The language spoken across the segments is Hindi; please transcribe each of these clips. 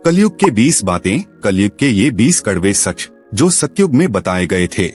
कलयुग के 20 बातें, कलयुग के ये 20 कड़वे सच जो सतयुग में बताए गए थे।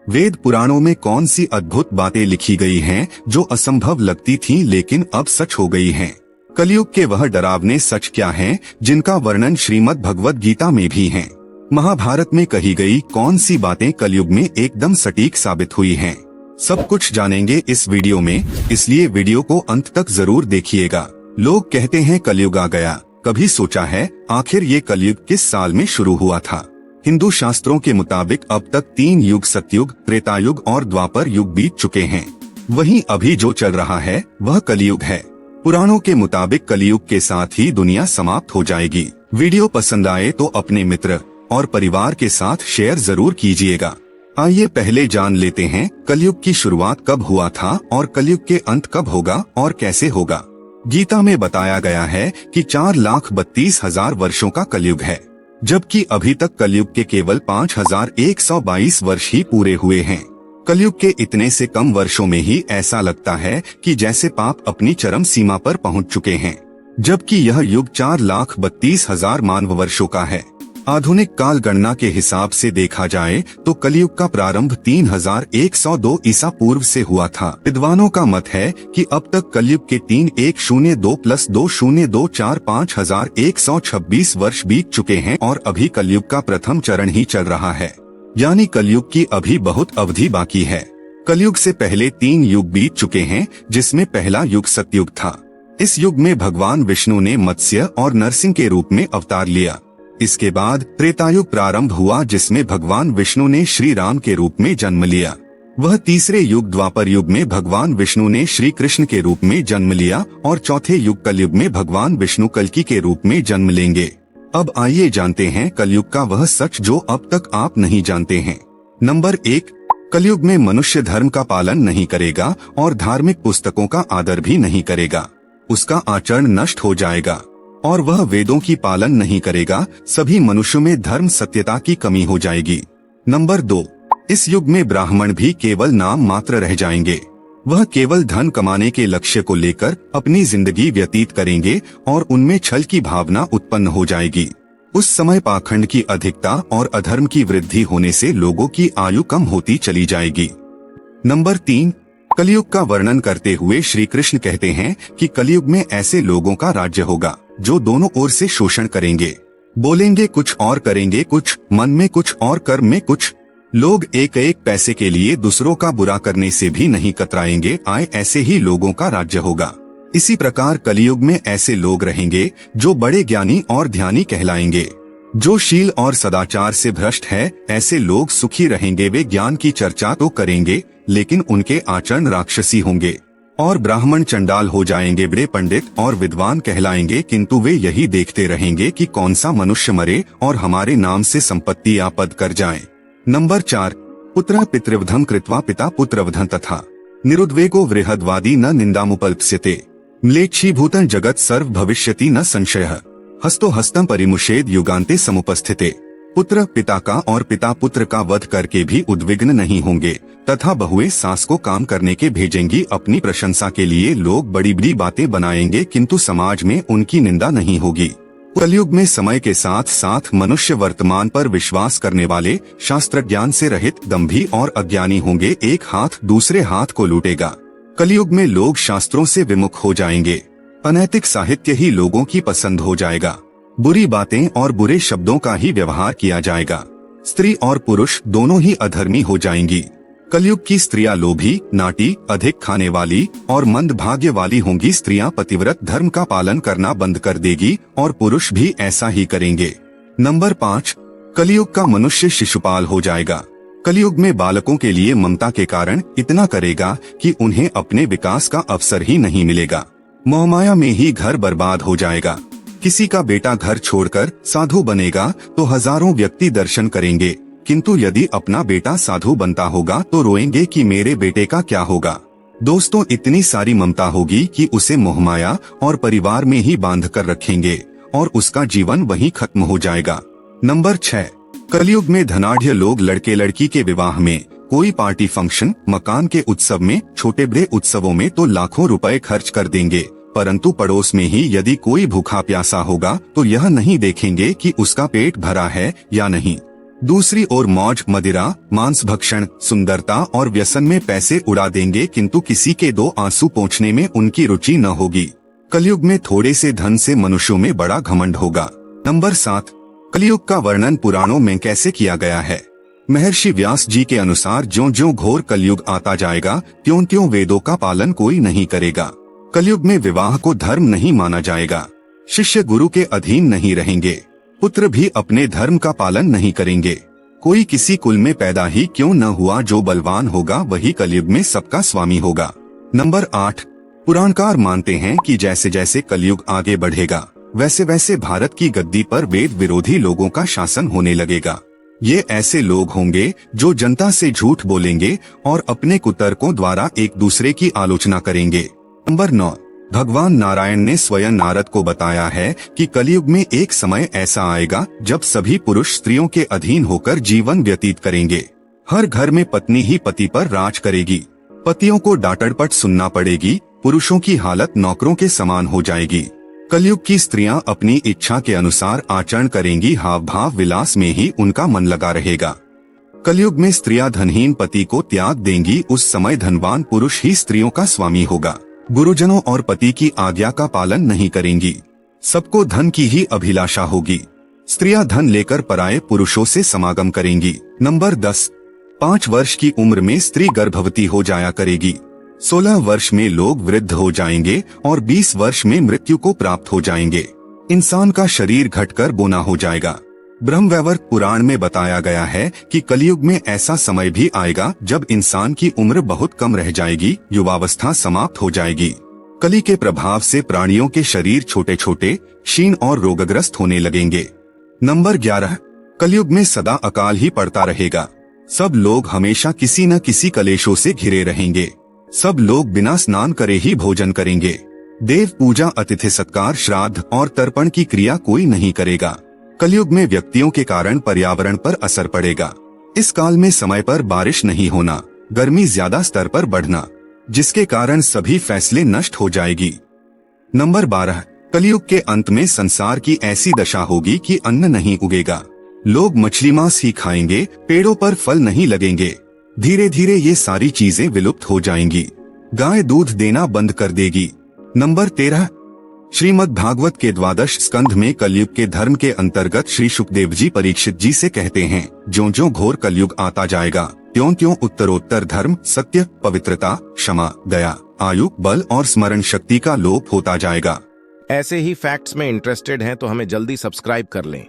वेद पुराणों में कौन सी अद्भुत बातें लिखी गई हैं जो असंभव लगती थीं लेकिन अब सच हो गई हैं। कलयुग के वह डरावने सच क्या हैं जिनका वर्णन श्रीमद् भगवद गीता में भी है। महाभारत में कही गई कौन सी बातें कलयुग में एकदम सटीक साबित हुई हैं। सब कुछ जानेंगे इस वीडियो में, इसलिए वीडियो को अंत तक जरूर देखिएगा। लोग कहते हैं कलयुग आ गया, कभी सोचा है आखिर ये कलयुग किस साल में शुरू हुआ था। हिंदू शास्त्रों के मुताबिक अब तक 3 युग सतयुग, त्रेतायुग और द्वापर युग बीत चुके हैं। वहीं अभी जो चल रहा है वह कलयुग है। पुराणों के मुताबिक कलयुग के साथ ही दुनिया समाप्त हो जाएगी। वीडियो पसंद आए तो अपने मित्र और परिवार के साथ शेयर जरूर कीजिएगा। आइए पहले जान लेते हैं कलयुग की शुरुआत कब हुआ था और कलयुग के अंत कब होगा और कैसे होगा। गीता में बताया गया है कि 4,32,000 वर्षों का कलयुग है, जबकि अभी तक कलयुग के केवल 5,122 वर्ष ही पूरे हुए हैं। कलयुग के इतने से कम वर्षों में ही ऐसा लगता है कि जैसे पाप अपनी चरम सीमा पर पहुंच चुके हैं, जबकि यह युग 4,32,000 मानव वर्षों का है। आधुनिक काल गणना के हिसाब से देखा जाए तो कलयुग का प्रारंभ 3,102 ईसा पूर्व से हुआ था। विद्वानों का मत है कि अब तक कलयुग के 3,102 + 2,024 5,126 वर्ष बीत चुके हैं और अभी कलयुग का प्रथम चरण ही चल रहा है, यानी कलयुग की अभी बहुत अवधि बाकी है। कलयुग से पहले 3 युग बीत चुके हैं, जिसमें पहला युग सतयुग था। इस युग में भगवान विष्णु ने मत्स्य और नरसिंह के रूप में अवतार लिया। इसके बाद त्रेतायुग प्रारंभ हुआ, जिसमें भगवान विष्णु ने श्री राम के रूप में जन्म लिया। वह तीसरे युग द्वापर युग में भगवान विष्णु ने श्री कृष्ण के रूप में जन्म लिया और चौथे युग कलयुग में भगवान विष्णु कल्कि के रूप में जन्म लेंगे। अब आइए जानते हैं कलयुग का वह सच जो अब तक आप नहीं जानते हैं। नंबर 1, कलयुग में मनुष्य धर्म का पालन नहीं करेगा और धार्मिक पुस्तकों का आदर भी नहीं करेगा। उसका आचरण नष्ट हो जाएगा और वह वेदों की पालन नहीं करेगा। सभी मनुष्यों में धर्म सत्यता की कमी हो जाएगी। नंबर 2, इस युग में ब्राह्मण भी केवल नाम मात्र रह जाएंगे। वह केवल धन कमाने के लक्ष्य को लेकर अपनी जिंदगी व्यतीत करेंगे और उनमें छल की भावना उत्पन्न हो जाएगी। उस समय पाखंड की अधिकता और अधर्म की वृद्धि होने से लोगों की आयु कम होती चली जाएगी। नंबर 3, कलयुग का वर्णन करते हुए श्री कृष्ण कहते हैं कि कलयुग में ऐसे लोगों का राज्य होगा जो दोनों ओर से शोषण करेंगे, बोलेंगे कुछ और करेंगे कुछ, मन में कुछ और कर्म में कुछ। लोग एक पैसे के लिए दूसरों का बुरा करने से भी नहीं कतराएंगे। ऐसे ही लोगों का राज्य होगा। इसी प्रकार कलयुग में ऐसे लोग रहेंगे जो बड़े ज्ञानी और ध्यानी कहलाएंगे। जो शील और सदाचार से भ्रष्ट है, ऐसे लोग सुखी रहेंगे। वे ज्ञान की चर्चा तो करेंगे लेकिन उनके आचरण राक्षसी होंगे और ब्राह्मण चंडाल हो जाएंगे। बड़े पंडित और विद्वान कहलाएंगे, किंतु वे यही देखते रहेंगे कि कौन सा मनुष्य मरे और हमारे नाम से संपत्ति या पद कर जाए। नंबर 4, पुत्र पितृवधम कृत्वा पिता पुत्रवधं तथा निरुद्वेगो वृहद्वादी न निंदामुपल्प्स्यते म्लेच्छीभूतं जगत सर्व भविष्यति न संशयः हस्तो हस्तम परिमुषेद युगान्ते समुपस्थिते। पुत्र पिता का और पिता पुत्र का वध करके भी उद्विग्न नहीं होंगे तथा बहुएं सास को काम करने के भेजेंगी। अपनी प्रशंसा के लिए लोग बड़ी बड़ी बातें बनाएंगे, किंतु समाज में उनकी निंदा नहीं होगी। कलयुग में समय के साथ साथ मनुष्य वर्तमान पर विश्वास करने वाले, शास्त्र ज्ञान से रहित, दंभी और अज्ञानी होंगे। एक हाथ दूसरे हाथ को लूटेगा। कलयुग में लोग शास्त्रों से विमुख हो जाएंगे। अनैतिक साहित्य ही लोगों की पसंद हो जाएगा। बुरी बातें और बुरे शब्दों का ही व्यवहार किया जाएगा। स्त्री और पुरुष दोनों ही अधर्मी हो जाएंगी। कलयुग की स्त्रियां लोभी, नाटी, अधिक खाने वाली और मंद भाग्य वाली होंगी। स्त्रियां पतिव्रत धर्म का पालन करना बंद कर देगी और पुरुष भी ऐसा ही करेंगे। नंबर 5, कलयुग का मनुष्य शिशुपाल हो जाएगा। कलयुग में बालकों के लिए ममता के कारण इतना करेगा कि उन्हें अपने विकास का अवसर ही नहीं मिलेगा। मोहमाया में ही घर बर्बाद हो जाएगा। किसी का बेटा घर छोड़कर साधु बनेगा तो हजारों व्यक्ति दर्शन करेंगे, किंतु यदि अपना बेटा साधु बनता होगा तो रोएंगे कि मेरे बेटे का क्या होगा। दोस्तों, इतनी सारी ममता होगी कि उसे मोहमाया और परिवार में ही बांध कर रखेंगे और उसका जीवन वहीं खत्म हो जाएगा। नंबर 6, कलयुग में धनाढ़ लोग लड़के लड़की के विवाह में, कोई पार्टी फंक्शन, मकान के उत्सव में, छोटे बड़े उत्सवों में तो लाखों रुपए खर्च कर देंगे परंतु पड़ोस में ही यदि कोई भूखा प्यासा होगा तो यह नहीं देखेंगे कि उसका पेट भरा है या नहीं। दूसरी ओर मौज, मदिरा, मांस भक्षण, सुंदरता और व्यसन में पैसे उड़ा देंगे, किंतु किसी के दो आंसू पोंछने में उनकी रुचि न होगी। कलयुग में थोड़े से धन से मनुष्यों में बड़ा घमंड होगा। नंबर 7, कलयुग का वर्णन पुराणों में कैसे किया गया है। महर्षि व्यास जी के अनुसार ज्यों-ज्यों घोर कलयुग आता जाएगा त्यों-त्यों वेदों का पालन कोई नहीं करेगा। कलयुग में विवाह को धर्म नहीं माना जाएगा। शिष्य गुरु के अधीन नहीं रहेंगे। पुत्र भी अपने धर्म का पालन नहीं करेंगे। कोई किसी कुल में पैदा ही क्यों न हुआ, जो बलवान होगा वही कलयुग में सबका स्वामी होगा। नंबर 8, पुराणकार मानते हैं कि जैसे जैसे कलयुग आगे बढ़ेगा वैसे वैसे भारत की गद्दी पर वेद विरोधी लोगों का शासन होने लगेगा। ये ऐसे लोग होंगे जो जनता से झूठ बोलेंगे और अपने कुतर्कों द्वारा एक दूसरे की आलोचना करेंगे। नंबर 9, भगवान नारायण ने स्वयं नारद को बताया है कि कलयुग में एक समय ऐसा आएगा जब सभी पुरुष स्त्रियों के अधीन होकर जीवन व्यतीत करेंगे। हर घर में पत्नी ही पति पर राज करेगी। पतियों को डांटपट सुनना पड़ेगी। पुरुषों की हालत नौकरों के समान हो जाएगी। कलयुग की स्त्रियां अपनी इच्छा के अनुसार आचरण करेंगी। हाव भाव विलास में ही उनका मन लगा रहेगा। कलयुग में स्त्रियां धनहीन पति को त्याग देंगी। उस समय धनवान पुरुष ही स्त्रियों का स्वामी होगा। गुरुजनों और पति की आज्ञा का पालन नहीं करेंगी। सबको धन की ही अभिलाषा होगी। स्त्रियां धन लेकर पराये पुरुषों से समागम करेंगी। नंबर 10, 5 वर्ष की उम्र में स्त्री गर्भवती हो जाया करेगी। 16 वर्ष में लोग वृद्ध हो जाएंगे और 20 वर्ष में मृत्यु को प्राप्त हो जाएंगे। इंसान का शरीर घटकर बोना हो जाएगा। ब्रह्मवैवर्त पुराण में बताया गया है कि कलयुग में ऐसा समय भी आएगा जब इंसान की उम्र बहुत कम रह जाएगी। युवावस्था समाप्त हो जाएगी। कली के प्रभाव से प्राणियों के शरीर छोटे छोटे, क्षीण और रोगग्रस्त होने लगेंगे। नंबर 11, कलयुग में सदा अकाल ही पड़ता रहेगा। सब लोग हमेशा किसी न किसी कलेशों से घिरे रहेंगे। सब लोग बिना स्नान करे ही भोजन करेंगे। देव पूजा, अतिथि सत्कार, श्राद्ध और तर्पण की क्रिया कोई नहीं करेगा। कलयुग में व्यक्तियों के कारण पर्यावरण पर असर पड़ेगा। इस काल में समय पर बारिश नहीं होना, गर्मी ज्यादा स्तर पर बढ़ना, जिसके कारण सभी फैसले नष्ट हो जाएगी। नंबर 12, कलयुग के अंत में संसार की ऐसी दशा होगी कि अन्न नहीं उगेगा। लोग मछली मांस ही खाएंगे, पेड़ों पर फल नहीं लगेंगे। धीरे धीरे ये सारी चीजें विलुप्त हो जाएंगी। गाय दूध देना बंद कर देगी। नंबर 13, श्रीमद् भागवत के 12 स्कंध में कलयुग के धर्म के अंतर्गत श्री सुखदेव जी परीक्षित जी से कहते हैं, ज्यों-ज्यों घोर कलयुग आता जाएगा त्यों-त्यों उत्तरोत्तर धर्म, सत्य, पवित्रता, क्षमा, दया, आयु, बल और स्मरण शक्ति का लोप होता जाएगा। ऐसे ही फैक्ट्स में इंटरेस्टेड हैं तो हमें जल्दी सब्सक्राइब कर लें।